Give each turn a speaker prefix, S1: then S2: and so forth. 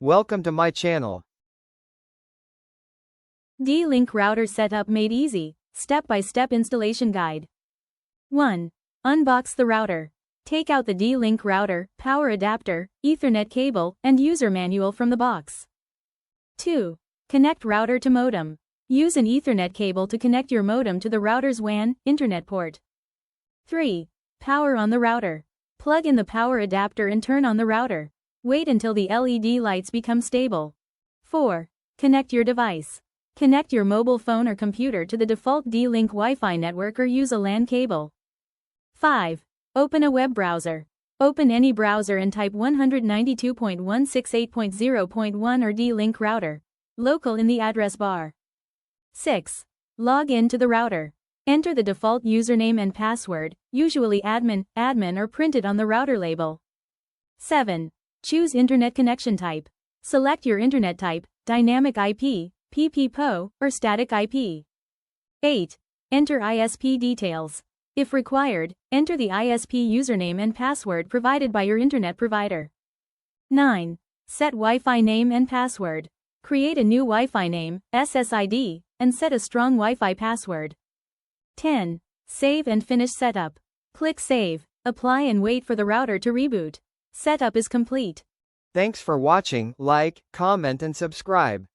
S1: Welcome to my channel.
S2: DLink router setup made easy, step-by-step installation guide. 1. Unbox the router. Take out the DLink router, power adapter, Ethernet cable, and user manual from the box. 2. Connect router to modem. Use an Ethernet cable to connect your modem to the router's WAN, internet port. 3. Power on the router. Plug in the power adapter and turn on the router. Wait until the LED lights become stable. 4. Connect your device. Connect your mobile phone or computer to the default DLink Wi-Fi network or use a LAN cable. 5. Open a web browser. Open any browser and type 192.168.0.1 or DLink router, local in the address bar. 6. Log in to the router. Enter the default username and password, usually admin or printed on the router label. 7. Choose internet connection type. Select your internet type, dynamic IP, PPPoE, or static IP. 8. Enter ISP details. If required, enter the ISP username and password provided by your internet provider. 9. Set Wi-Fi name and password. Create a new Wi-Fi name, SSID, and set a strong Wi-Fi password. 10. Save and finish setup. Click Save, apply and wait for the router to reboot. Setup is complete.
S1: Thanks for watching, like, comment and subscribe.